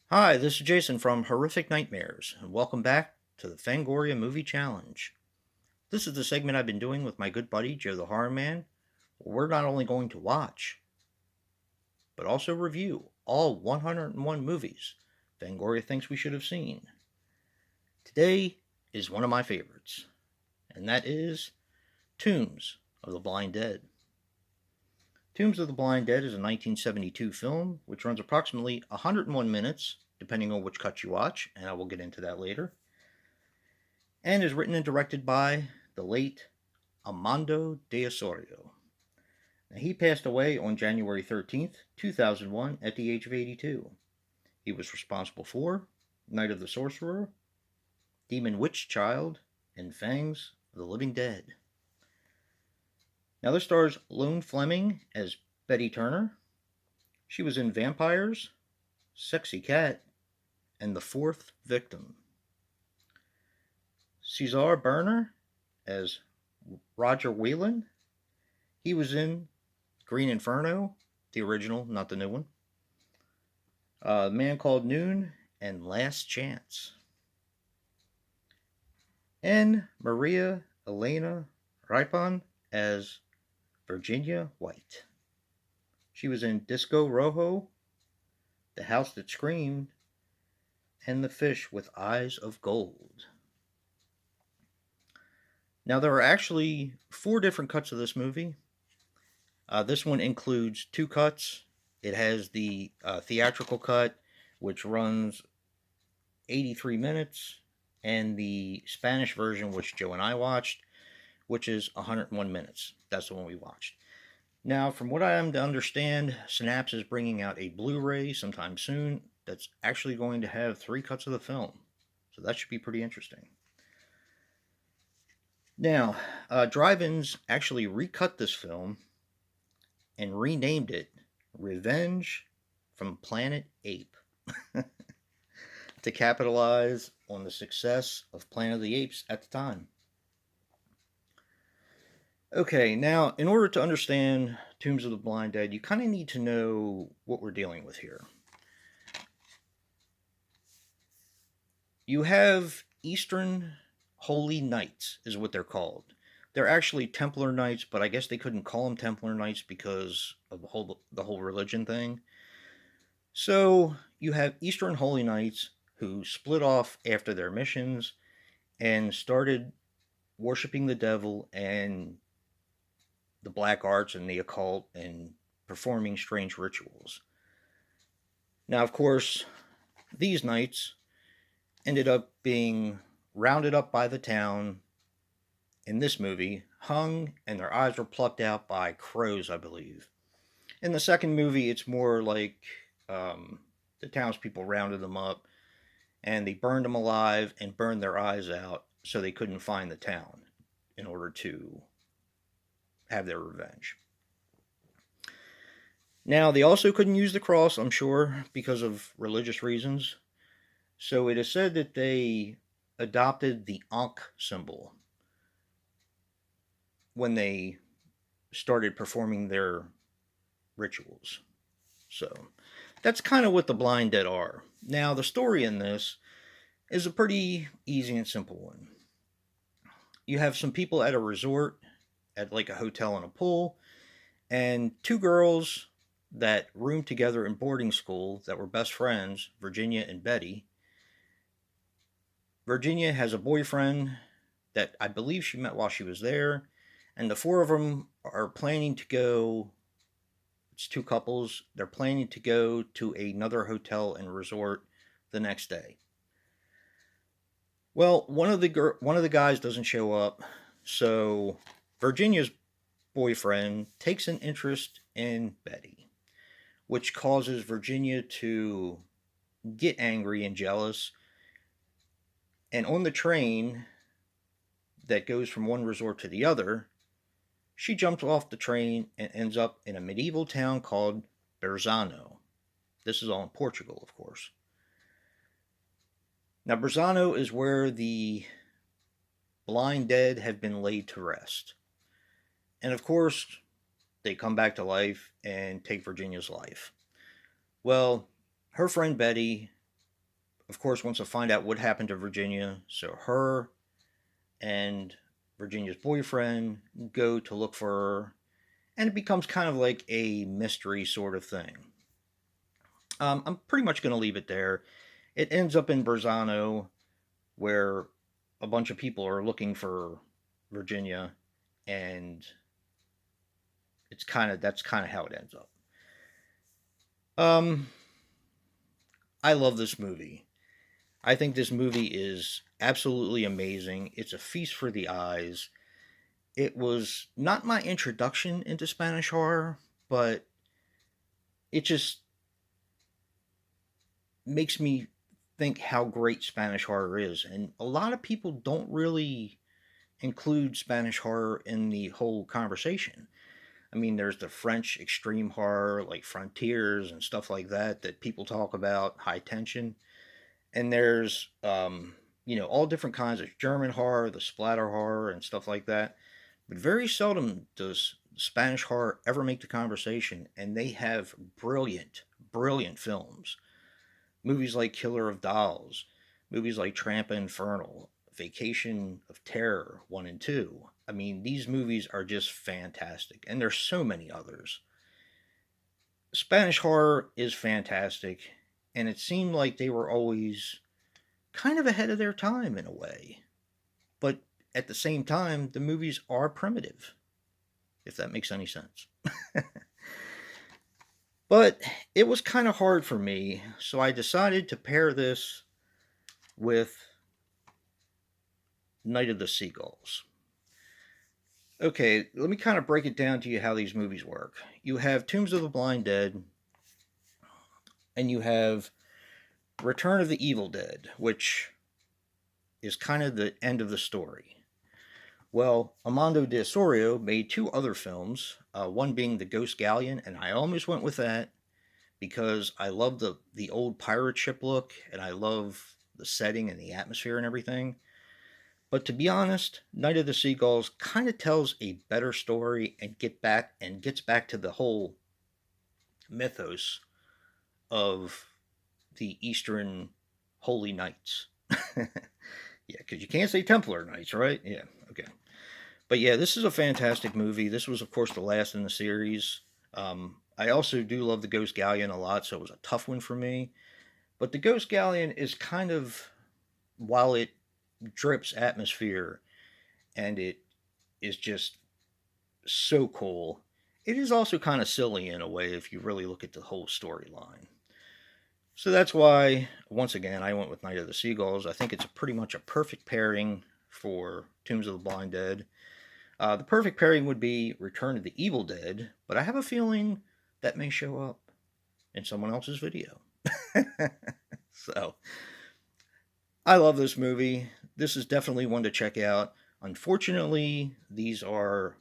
Hi, this is Jason from Horrific Nightmares, and welcome back to the Fangoria Movie Challenge. This is the segment I've been doing with my good buddy Joe the Horror Man. We're not only going to watch, but also review all 101 movies Fangoria thinks we should have seen. Today is one of my favorites, and that is Tombs of the Blind Dead. Tombs of the Blind Dead is a 1972 film which runs approximately 101 minutes, depending on which cut you watch, and I will get into that later, and is written and directed by the late Armando de Osorio. Now, he passed away on January 13th, 2001, at the age of 82. He was responsible for Night of the Sorcerer, Demon Witch Child, and Fangs of the Living Dead. Now, this stars Lone Fleming as Betty Turner. She was in Vampires, Sexy Cat, and The Fourth Victim. Cesar Burner as Roger Whelan. He was in Green Inferno, the original, not the new one. Man Called Noon, and Last Chance. And Maria Elena Ripon as Virginia White. She was in Disco Rojo, The House That Screamed, and The Fish with Eyes of Gold. Now, there are actually 4 different cuts of this movie. This one includes 2 cuts. It has the theatrical cut, which runs 83 minutes, and the Spanish version, which Joe and I watched, which is 101 minutes. That's the one we watched. Now, from what I am to understand, Synapse is bringing out a Blu-ray sometime soon that's actually going to have 3 cuts of the film. So that should be pretty interesting. Now, Drive-Ins actually recut this film and renamed it Revenge from Planet Ape to capitalize on the success of Planet of the Apes at the time. Okay, now, in order to understand Tombs of the Blind Dead, you kind of need to know what we're dealing with here. You have Eastern Holy Knights, is what they're called. They're actually Templar Knights, but I guess they couldn't call them Templar Knights because of the whole religion thing. So you have Eastern Holy Knights who split off after their missions and started worshiping the devil and the black arts and the occult and performing strange rituals. Now, of course, these knights ended up being rounded up by the town in this movie, hung, and their eyes were plucked out by crows, I believe. In the second movie, it's more like the townspeople rounded them up and they burned them alive and burned their eyes out so they couldn't find the town in order to have their revenge. Now, they also couldn't use the cross, I'm sure, because of religious reasons. So it is said that they adopted the Ankh symbol when they started performing their rituals. So that's kind of what the Blind Dead are. Now, the story in this is a pretty easy and simple one. You have some people at a resort, at like a hotel and a pool, and 2 girls that roomed together in boarding school that were best friends, Virginia and Betty. Virginia has a boyfriend that I believe she met while she was there, and the 4 of them are planning to go. It's 2 couples. They're planning to go to another hotel and resort the next day. Well, one of the guys doesn't show up, so Virginia's boyfriend takes an interest in Betty, which causes Virginia to get angry and jealous. And on the train that goes from one resort to the other, she jumps off the train and ends up in a medieval town called Berzano. This is all in Portugal, of course. Now, Berzano is where the blind dead have been laid to rest. And of course, they come back to life and take Virginia's life. Well, her friend Betty of course, wants to find out what happened to Virginia. So her and Virginia's boyfriend go to look for her, and it becomes kind of like a mystery sort of thing. I'm pretty much going to leave it there. It ends up in Berzano, where a bunch of people are looking for Virginia, and that's kind of how it ends up. Um, I love this movie. I think this movie is absolutely amazing. It's a feast for the eyes. It was not my introduction into Spanish horror, but it just makes me think how great Spanish horror is. And a lot of people don't really include Spanish horror in the whole conversation. I mean, there's the French extreme horror, like Frontiers and stuff like that, that people talk about, high tension. And there's, all different kinds of German horror, the splatter horror, and stuff like that. But very seldom does Spanish horror ever make the conversation, and they have brilliant, brilliant films. Movies like Killer of Dolls, movies like Trampa Infernal, Vacation of Terror 1 and 2. I mean, these movies are just fantastic, and there's so many others. Spanish horror is fantastic, and it seemed like they were always kind of ahead of their time in a way. But at the same time, the movies are primitive, if that makes any sense. But it was kind of hard for me, so I decided to pair this with Night of the Seagulls. Okay, let me kind of break it down to you how these movies work. You have Tombs of the Blind Dead, and you have Return of the Evil Dead, which is kind of the end of the story. Well, Armando de Osorio made two other films, one being The Ghost Galleon, and I almost went with that because I love the old pirate ship look, and I love the setting and the atmosphere and everything. But to be honest, Night of the Seagulls kind of tells a better story and gets back to the whole mythos of the Eastern Holy Knights. Yeah, because you can't say Templar Knights, right? Yeah, okay. But yeah, this is a fantastic movie. This was, of course, the last in the series. I also do love the Ghost Galleon a lot, so it was a tough one for me. But the Ghost Galleon is kind of, while it drips atmosphere and it is just so cool, it is also kind of silly in a way if you really look at the whole storyline. So that's why, once again, I went with Night of the Seagulls. I think it's pretty much a perfect pairing for Tombs of the Blind Dead. The perfect pairing would be Return of the Evil Dead, but I have a feeling that may show up in someone else's video. So, I love this movie. This is definitely one to check out. Unfortunately, these are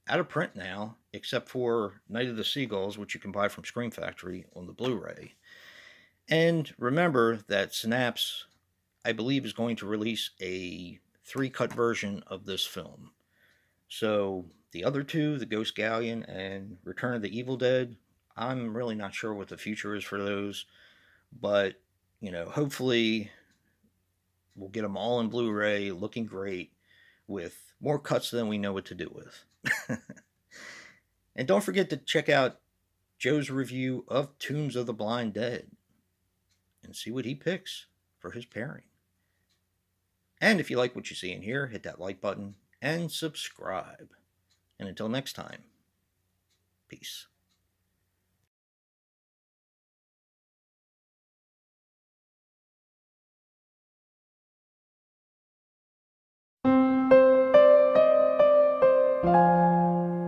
out of print now, except for Night of the Seagulls, which you can buy from Scream Factory on the Blu-ray. And remember that Synapse, I believe, is going to release a 3-cut version of this film. So the other two, The Ghost Galleon and Return of the Evil Dead, I'm really not sure what the future is for those. But, hopefully we'll get them all in Blu-ray, looking great, with more cuts than we know what to do with. And don't forget to check out Joe's review of Tombs of the Blind Dead and see what he picks for his pairing. And if you like what you see in here, hit that like button and subscribe. And until next time, peace.